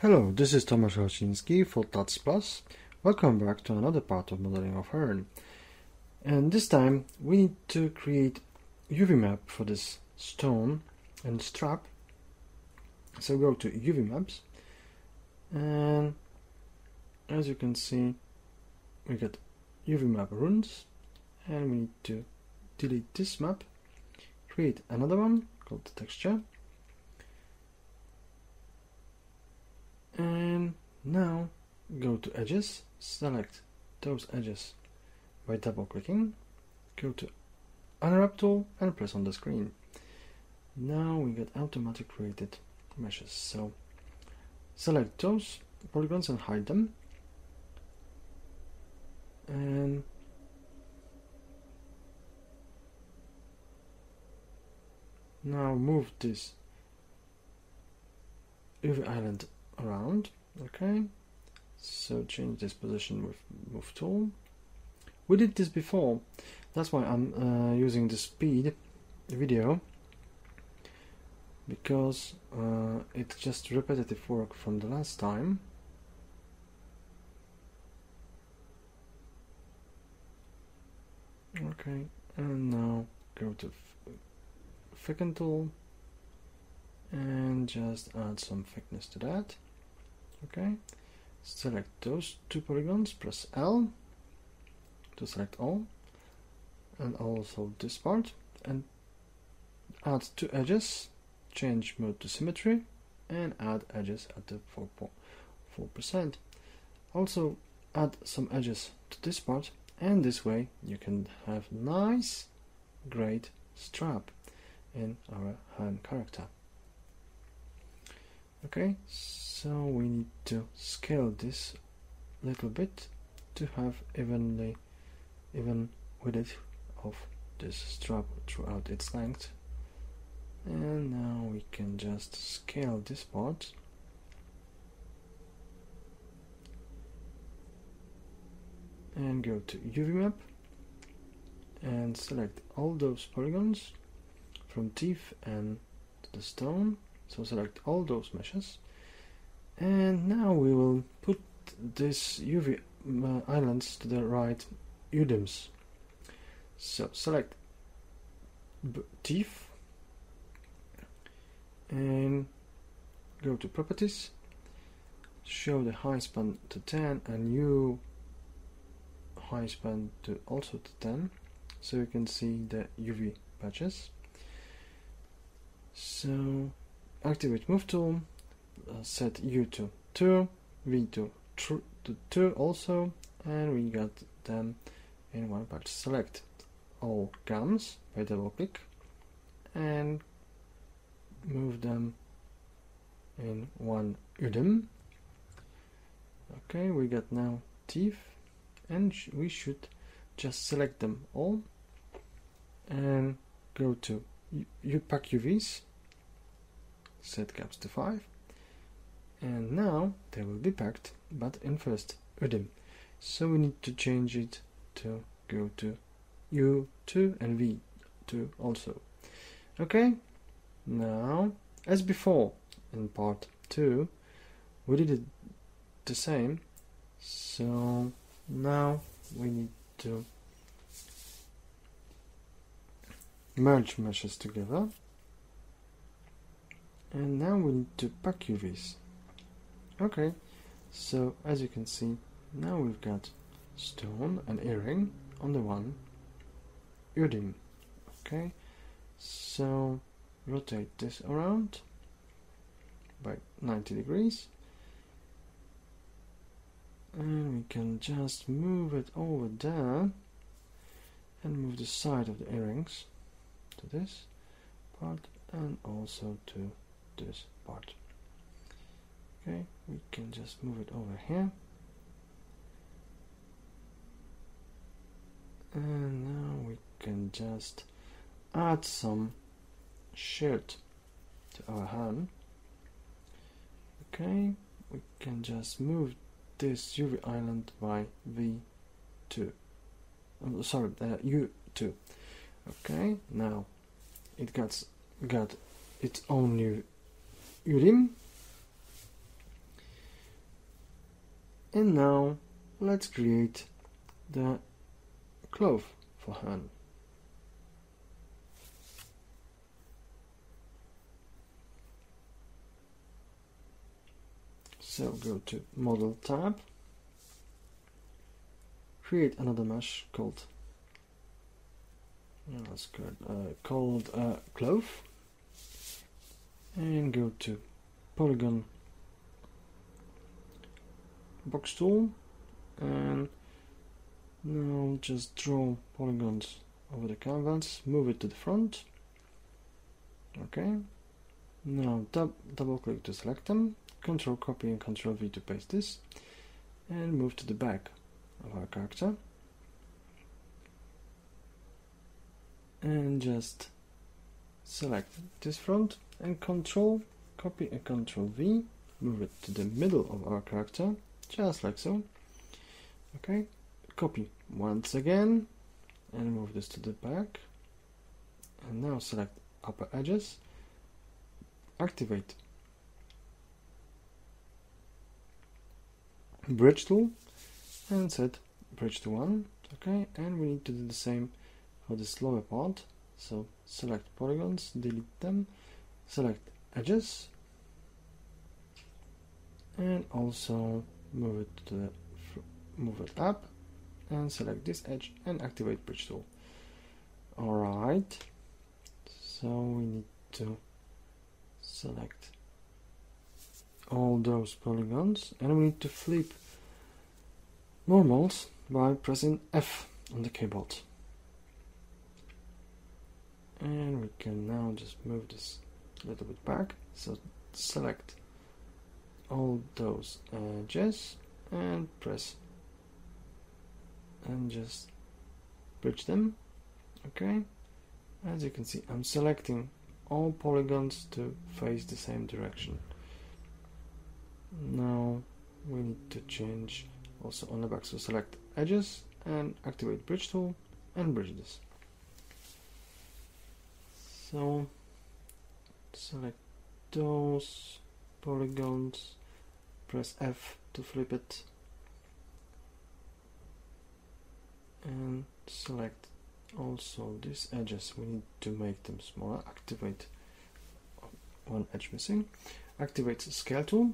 Hello, this is Tomasz Lechocinski for Tats Plus. Welcome back to another part of modeling of Hern. And this time we need to create uvmap for this stone and strap. So go to uvmaps, and as you can see we got uvmap runes, and we need to delete this map, create another one called texture, and now go to edges, select those edges by double clicking, go to unwrap tool and press on the screen. Now we get automatic created meshes, so select those polygons and hide them, and now move this UV island around. Okay, so change this position with move tool. We did this before, that's why I'm using the speed video, because it's just repetitive work from the last time. Okay, and now go to thicken tool and just add some thickness to that. Okay, select those two polygons, press L to select all, and also this part, and add two edges, change mode to symmetry, and add edges at the 4%. Also add some edges to this part, and this way you can have nice great strap in our Hern character. Okay, so we need to scale this a little bit to have even width of this strap throughout its length. And now we can just scale this part and go to uvmap and select all those polygons from teeth and the stone. So select all those meshes, and now we will put this UV islands to the right UDIMs. So select teeth and go to properties, show the high span to 10 and U high span to also to 10, so you can see the UV patches. So activate move tool, set U to 2, V to 2 also, and we got them in one patch. Select all gums by double click and move them in one UDIM. Okay, we got now teeth, and we should just select them all and go to pack UVs, set gaps to 5, and now they will be packed, but in first UDIM. So we need to change it to go to U2 and V2 also. Okay, now as before in part 2 we did it the same, so now we need to merge meshes together, and now we need to pack UVs. Okay, so as you can see, now we've got stone and earring on the one UDIM. Okay, so rotate this around by 90 degrees, and we can just move it over there and move the side of the earrings to this part and also to this part. Okay, we can just move it over here, and now we can just add some shirt to our hand. Okay, we can just move this UV island by V2. U2. Okay, now it got its own new UDIM, And now let's create the clove for Hern. So go to Model tab, create another mesh called Clove, and go to Polygon box tool, and now just draw polygons over the canvas, move it to the front. Okay, now double click to select them, Control copy and Control V to paste this, and move to the back of our character, and just select this front and Control copy and Control V, move it to the middle of our character, just like so. Okay, copy once again and move this to the back, and now select upper edges, activate bridge tool and set bridge to 1. Okay, and we need to do the same for this lower part. So select polygons, delete them, select edges, and also move it up and select this edge and activate bridge tool. Alright, so we need to select all those polygons, and we need to flip normals by pressing F on the keyboard. And we can now just move this a little bit back, so select all those edges and press and just bridge them. Okay, as you can see, I'm selecting all polygons to face the same direction. Now we need to change also on the back, so select edges and activate bridge tool and bridge this. So select those polygons, press F to flip it, and select also these edges. We need to make them smaller. Activate one edge missing, activate the scale tool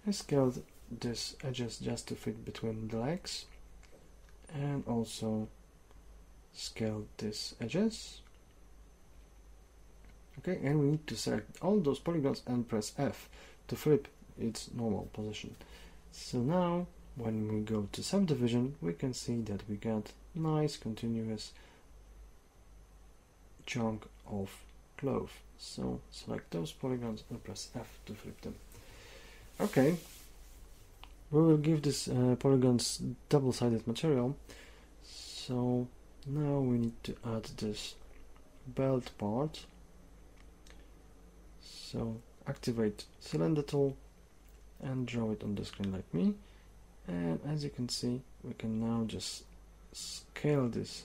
and scale these edges just to fit between the legs, and also scale these edges. Okay, and we need to select all those polygons and press F to flip its normal position. So now when we go to subdivision, we can see that we got nice continuous chunk of clove. So select those polygons and press F to flip them. Okay, we will give this polygons double-sided material. So now we need to add this belt part. So activate cylinder tool and draw it on the screen like me, and as you can see, we can now just scale this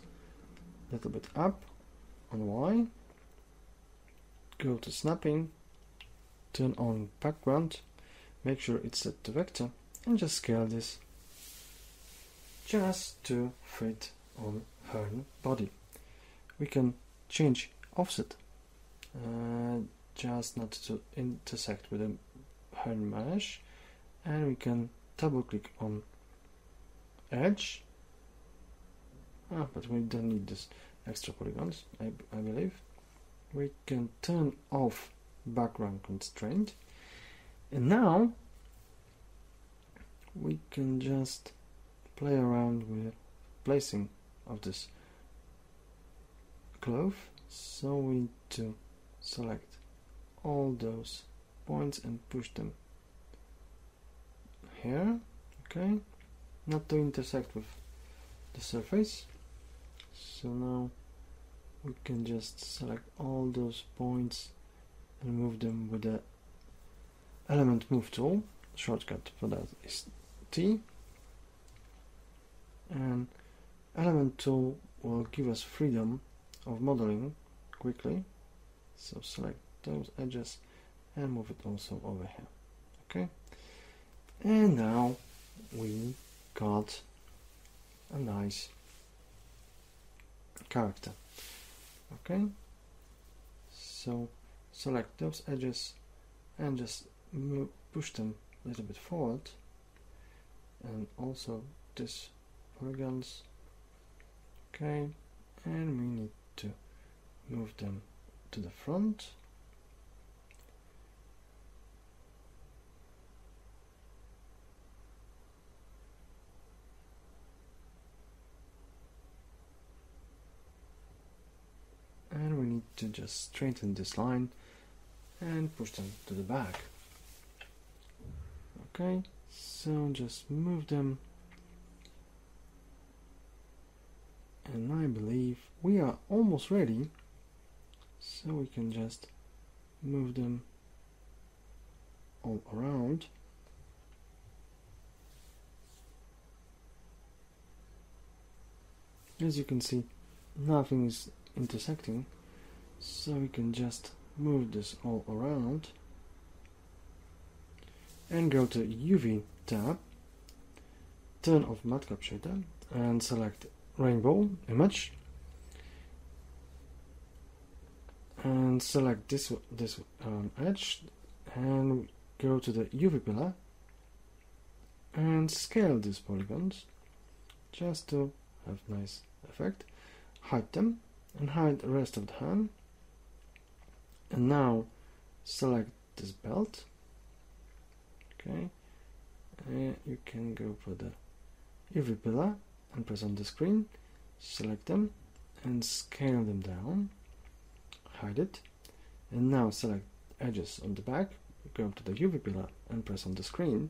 a little bit up on Y, go to snapping, turn on background, make sure it's set to vector, and just scale this just to fit on Hern body. We can change offset just not to intersect with the Hern mesh, and we can double click on edge, but we don't need this extra polygons, I believe. We can turn off background constraint, and now we can just play around with placing of this clove. So we need to select all those points and push them here, okay, not to intersect with the surface. So now we can just select all those points and move them with the element move tool. Shortcut for that is T, and element tool will give us freedom of modeling quickly. So select those edges and move it also over here. Okay, and now we got a nice character. Okay, so select those edges and just push them a little bit forward, and also this polygons. Okay, and we need to move them to the front. And we need to just straighten this line and push them to the back. Okay, so just move them, and I believe we are almost ready, so we can just move them all around. As you can see, nothing is intersecting, so we can just move this all around and go to UV tab, turn off matcap shader and select rainbow image, and select this edge and go to the UV pillar and scale these polygons just to have nice effect. Hide them and hide the rest of the hand, and now select this belt. Okay, you can go for the UV pillar and press on the screen, select them and scale them down, hide it, and now select edges on the back, go to the UV pillar and press on the screen,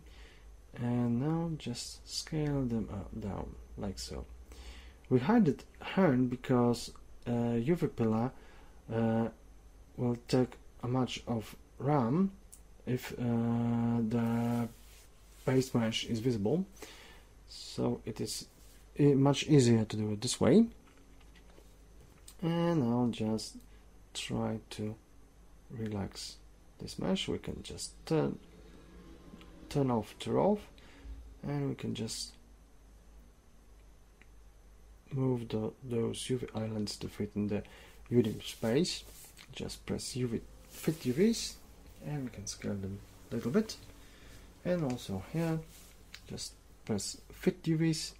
and now just scale them down like so. We hide it Hern because UV pillar will take a much of RAM if the base mesh is visible, so it is much easier to do it this way. And I'll just try to relax this mesh. We can just turn off the off, and we can just move those UV islands to fit in the UV space. Just press UV fit UVs and we can scale them a little bit, and also here just press fit UVs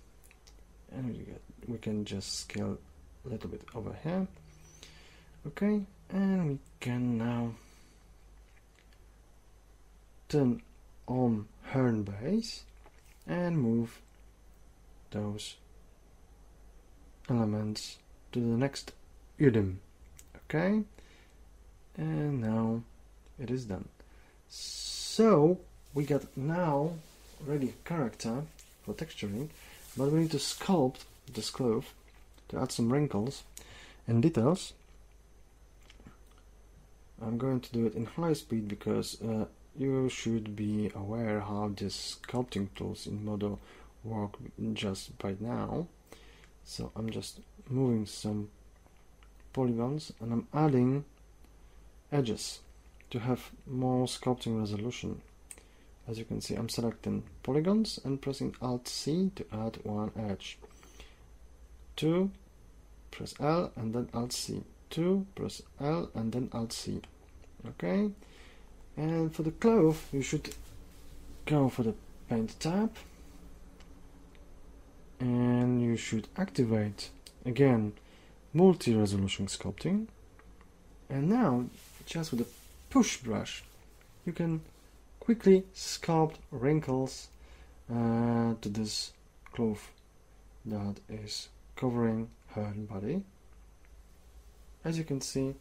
and we can just scale a little bit over here. Okay, and we can now turn on Hern base and move those elements to the next UDIM. Okay, and now it is done. So we got now ready character for texturing, but we need to sculpt this clove to add some wrinkles and details. I'm going to do it in high speed because you should be aware how these sculpting tools in Modo work just right now. So I'm just moving some polygons and I'm adding edges to have more sculpting resolution. As you can see, I'm selecting polygons and pressing Alt-C to add one edge. 2, press L and then Alt-C. 2, press L and then Alt-C. Okay, and for the clove you should go for the Paint tab and you should activate again multi-resolution sculpting, and now just with a push brush you can quickly sculpt wrinkles to this clove that is covering her body. As you can see,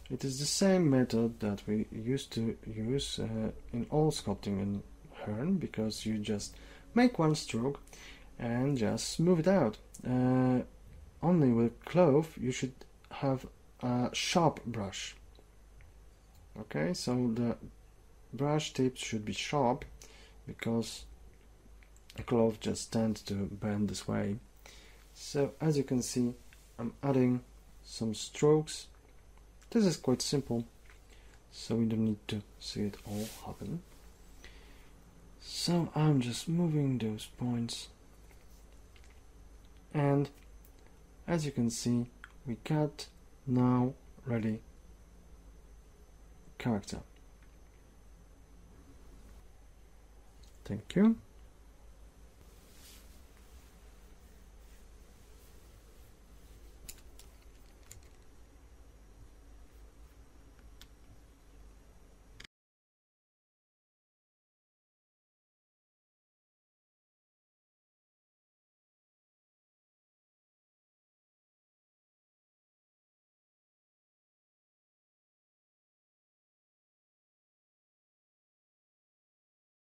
it is the same method that we used to use in all sculpting in Hern, because you just make one stroke and just smooth it out. Only with Clove you should have a sharp brush. Okay, so the brush tips should be sharp because a Clove just tends to bend this way. So as you can see, I'm adding some strokes. This is quite simple, so we don't need to see it all happen. So I'm just moving those points, and as you can see, we got now ready character. Thank you.